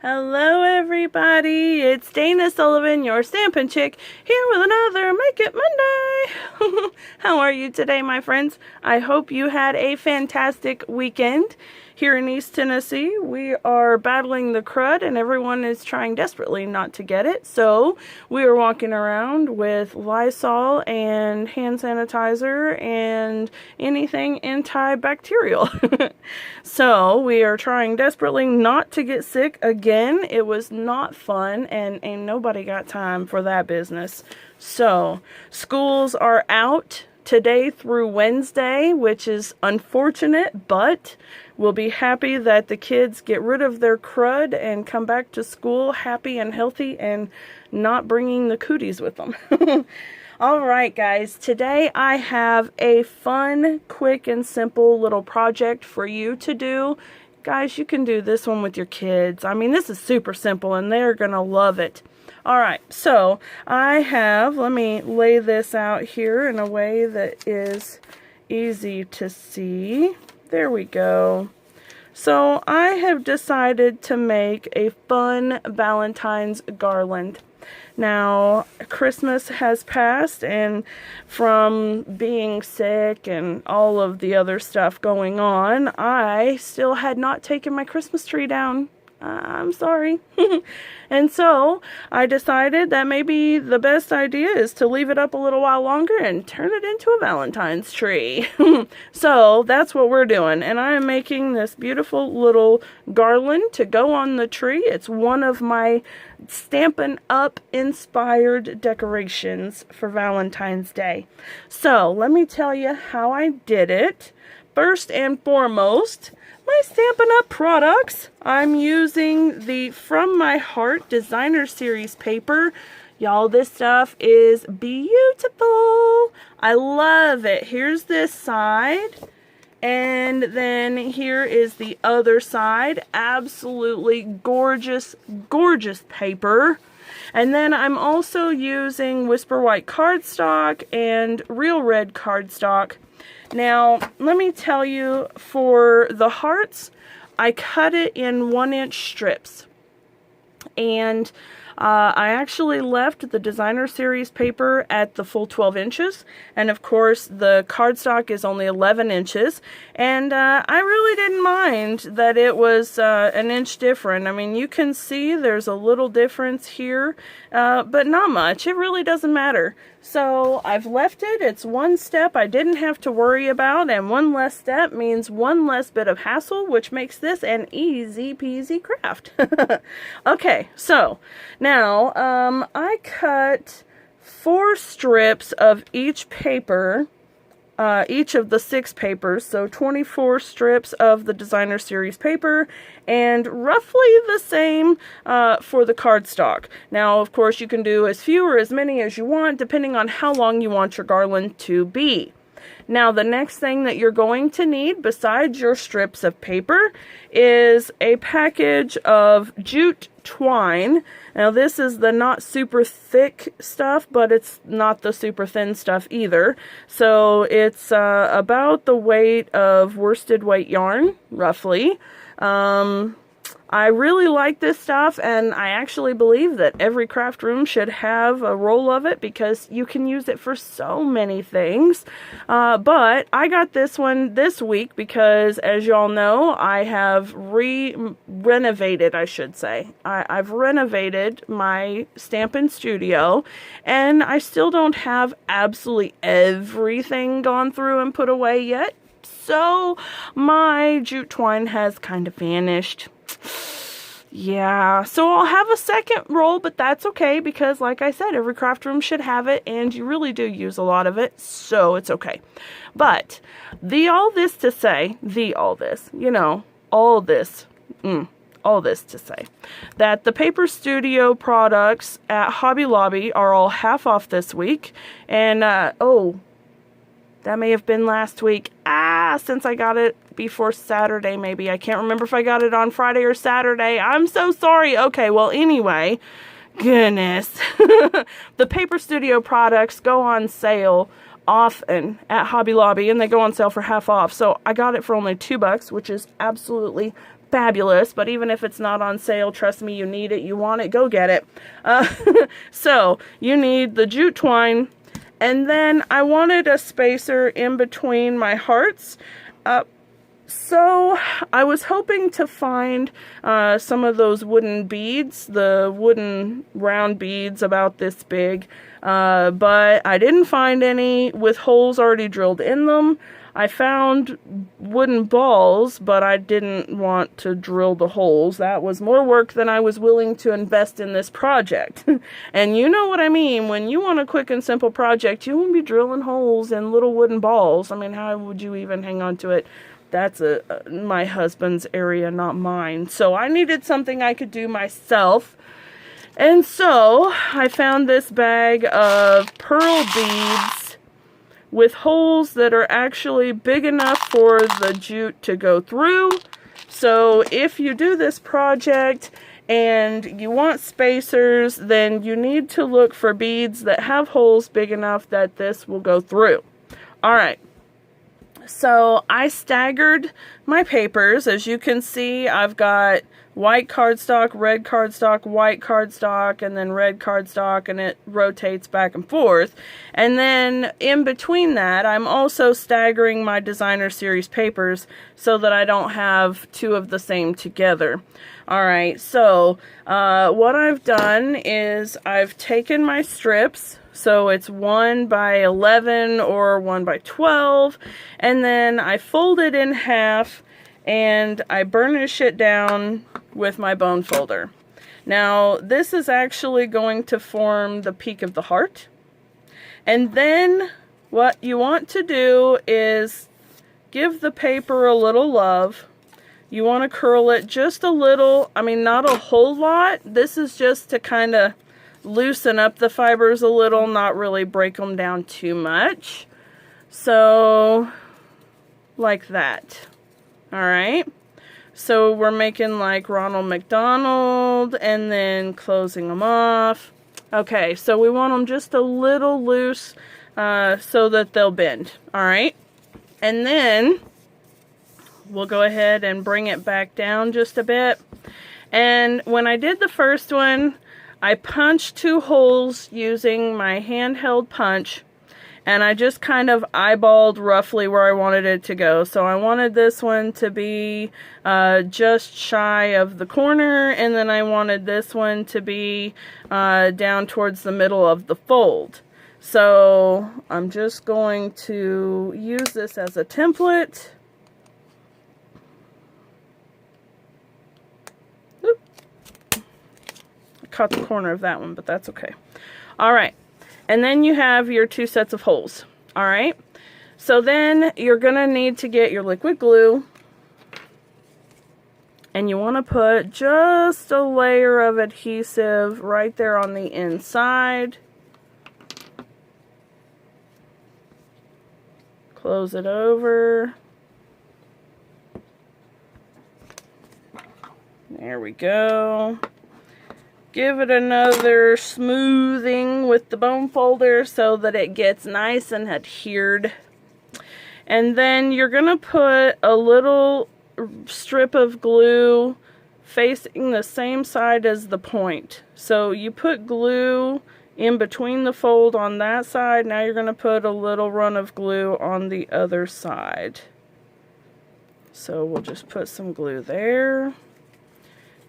Hello everybody, it's Dana Sullivan, your Stampin' Chick, here with another Make It Monday. How are you today, my friends? I hope you had a fantastic weekend. Here in East Tennessee, we are battling the crud and everyone is trying desperately not to get it. So we are walking around with Lysol and hand sanitizer and anything antibacterial. So we are trying desperately not to get sick again. It was not fun and ain't nobody got time for that business. So schools are out today through Wednesday, which is unfortunate, but we'll be happy that the kids get rid of their crud and come back to school happy and healthy and not bringing the cooties with them. Alright guys, today I have a fun, quick, and simple little project for you to do. Guys, you can do this one with your kids. I mean, this is super simple and they're gonna love it. Alright, so let me lay this out here in a way that is easy to see. There we go. So I have decided to make a fun Valentine's garland. Now, Christmas has passed, and from being sick and all of the other stuff going on, I still had not taken my Christmas tree down. I'm sorry. And so I decided that maybe the best idea is to leave it up a little while longer and turn it into a Valentine's tree. So that's what we're doing. And I am making this beautiful little garland to go on the tree. It's one of my Stampin' Up inspired decorations for Valentine's Day. So let me tell you how I did it. First and foremost, my Stampin' Up products. I'm using the From My Heart Designer Series paper. Y'all, this stuff is beautiful. I love it. Here's this side. And then here is the other side. Absolutely gorgeous, gorgeous paper. And then I'm also using Whisper White cardstock and Real Red cardstock. Now, let me tell you, for the hearts, I cut it in 1-inch strips. And I actually left the Designer Series paper at the full 12 inches. And of course, the cardstock is only 11 inches. And I really didn't mind that it was an inch different. I mean, you can see there's a little difference here, but not much. It really doesn't matter. So I've left it. It's one step I didn't have to worry about, and one less step means one less bit of hassle, which makes this an easy peasy craft. Okay, so now I cut 4 strips of each paper, each of the 6 papers, so 24 strips of the Designer Series paper, and roughly the same for the cardstock. Now, of course, you can do as few or as many as you want, depending on how long you want your garland to be. Now, the next thing that you're going to need, besides your strips of paper, is a package of jute twine. Now, this is the not super thick stuff, but it's not the super thin stuff either. So it's about the weight of worsted weight yarn, roughly. I really like this stuff, and I actually believe that every craft room should have a roll of it because you can use it for so many things. But I got this one this week because, as y'all know, I have renovated, I should say. I've renovated my Stampin' studio, and I still don't have absolutely everything gone through and put away yet. So my jute twine has kind of vanished. Yeah, so I'll have a second roll, but that's okay because, like I said, every craft room should have it, and you really do use a lot of it, so it's okay. But all this to say that the Paper Studio products at Hobby Lobby are all half off this week, and that may have been last week. Since I got it before Saturday, maybe. I can't remember if I got it on Friday or Saturday. I'm so sorry. Okay, well, anyway, goodness. The Paper Studio products go on sale often at Hobby Lobby, and they go on sale for half off. So I got it for only $2, which is absolutely fabulous, but even if it's not on sale, trust me, you need it, you want it, go get it. So you need the jute twine, and then I wanted a spacer in between my hearts. So I was hoping to find some of those wooden beads, the wooden round beads about this big, but I didn't find any with holes already drilled in them. I found wooden balls, but I didn't want to drill the holes. That was more work than I was willing to invest in this project. And you know what I mean. When you want a quick and simple project, you won't be drilling holes in little wooden balls. I mean, how would you even hang on to it? That's my husband's area, not mine. So I needed something I could do myself. And so I found this bag of pearl beads with holes that are actually big enough for the jute to go through. So if you do this project and you want spacers, then you need to look for beads that have holes big enough that this will go through. All right. So I staggered my papers. As you can see, I've got white cardstock, red cardstock, white cardstock, and then red cardstock, and it rotates back and forth. And then in between that, I'm also staggering my designer series papers so that I don't have two of the same together. All right, so what I've done is I've taken my strips. So it's 1 by 11 or 1 by 12, and then I fold it in half and I burnish it down with my bone folder. Now this is actually going to form the peak of the heart. And then what you want to do is give the paper a little love. You want to curl it just a little, I mean not a whole lot. This is just to kind of loosen up the fibers a little, not really break them down too much. So like that. All right, so we're making like Ronald McDonald and then closing them off. Okay, so we want them just a little loose so that they'll bend. All right, and then we'll go ahead and bring it back down just a bit. And when I did the first one, I punched 2 holes using my handheld punch, and I just kind of eyeballed roughly where I wanted it to go. So I wanted this one to be just shy of the corner, and then I wanted this one to be down towards the middle of the fold. So I'm just going to use this as a template. Cut the corner of that one, but that's okay. All right, and then you have your 2 sets of holes. All right, so then you're gonna need to get your liquid glue, and you want to put just a layer of adhesive right there on the inside. Close it over. There we go. Give it another smoothing with the bone folder so that it gets nice and adhered. And then you're going to put a little strip of glue facing the same side as the point. So you put glue in between the fold on that side. Now you're going to put a little run of glue on the other side. So we'll just put some glue there.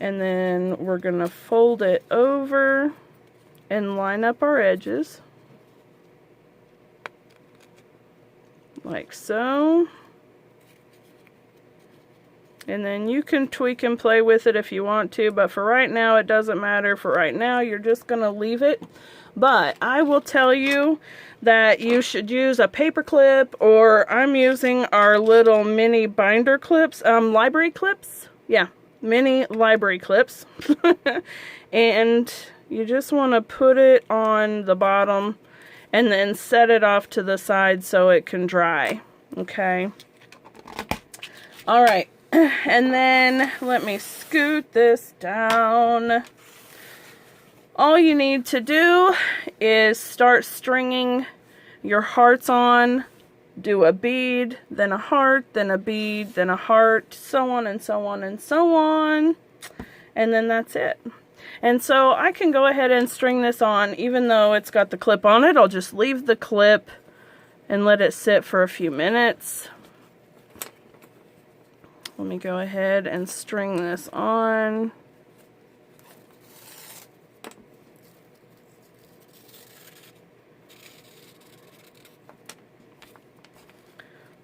And then we're going to fold it over and line up our edges. Like so. And then you can tweak and play with it if you want to, but for right now it doesn't matter. For right now you're just going to leave it. But I will tell you that you should use a paper clip, or I'm using our little mini binder clips, library clips. Yeah. Mini library clips. And you just want to put it on the bottom and then set it off to the side so it can dry. Okay. All right. And then let me scoot this down. All you need to do is start stringing your hearts on do a bead, then a heart, then a bead, then a heart, so on and so on and so on. And then that's it. And so I can go ahead and string this on, even though it's got the clip on it. I'll just leave the clip and let it sit for a few minutes. Let me go ahead and string this on.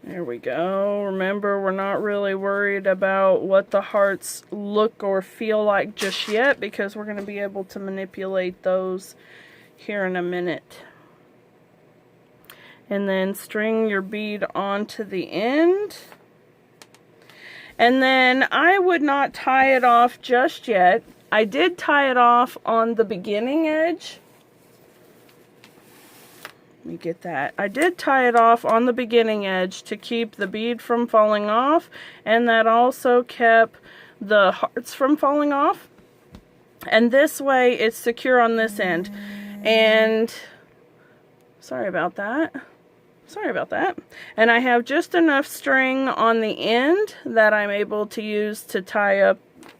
There we go. Remember, we're not really worried about what the hearts look or feel like just yet, because we're going to be able to manipulate those here in a minute. And then string your bead onto the end. And then I would not tie it off just yet. I did tie it off on the beginning edge. Let me get that. I did tie it off on the beginning edge to keep the bead from falling off, and that also kept the hearts from falling off. And this way it's secure on this end. And sorry about that. And I have just enough string on the end that I'm able to use to tie up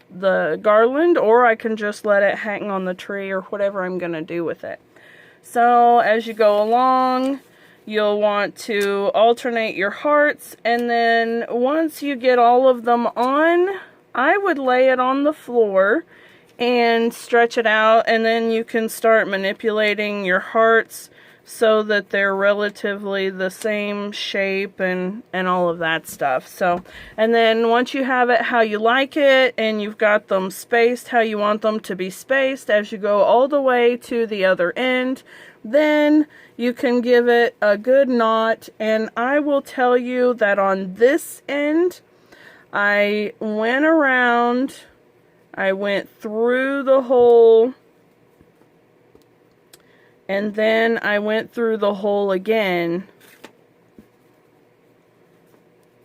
the garland, or I can just let it hang on the tree or whatever I'm going to do with it. So as you go along, you'll want to alternate your hearts, and then once you get all of them on, I would lay it on the floor and stretch it out, and then you can start manipulating your hearts so that they're relatively the same shape and all of that stuff. So, and then once you have it how you like it, and you've got them spaced how you want them to be spaced as you go all the way to the other end, then you can give it a good knot. And I will tell you that on this end, I went around, I went through the hole, and then I went through the hole again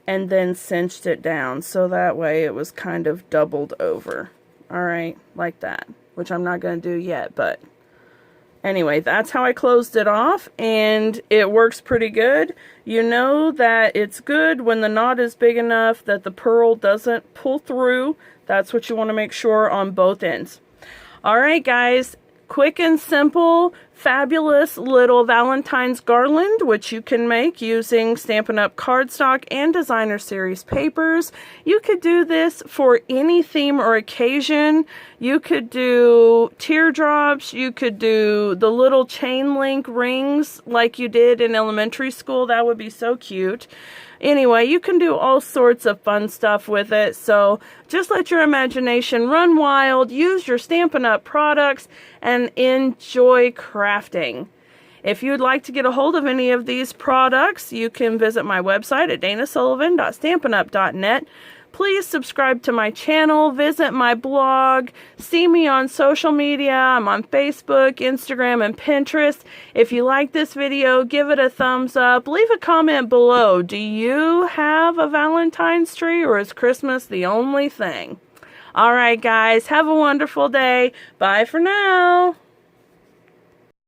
and then cinched it down, so that way it was kind of doubled over. Alright, like that, which I'm not going to do yet, but anyway, that's how I closed it off, and it works pretty good. You know that it's good when the knot is big enough that the pearl doesn't pull through. That's what you want to make sure on both ends. Alright guys, quick and simple, fabulous little Valentine's garland, which you can make using Stampin' Up! Cardstock and Designer Series papers. You could do this for any theme or occasion. You could do teardrops. You could do the little chain link rings like you did in elementary school. That would be so cute. Anyway, you can do all sorts of fun stuff with it, so just let your imagination run wild, use your Stampin' Up! Products, and enjoy crafting. If you'd like to get a hold of any of these products, you can visit my website at danasullivan.stampinup.net. Please subscribe to my channel, visit my blog, see me on social media. I'm on Facebook, Instagram, and Pinterest. If you like this video, give it a thumbs up. Leave a comment below. Do you have a Valentine's tree, or is Christmas the only thing? Alright guys, have a wonderful day. Bye for now.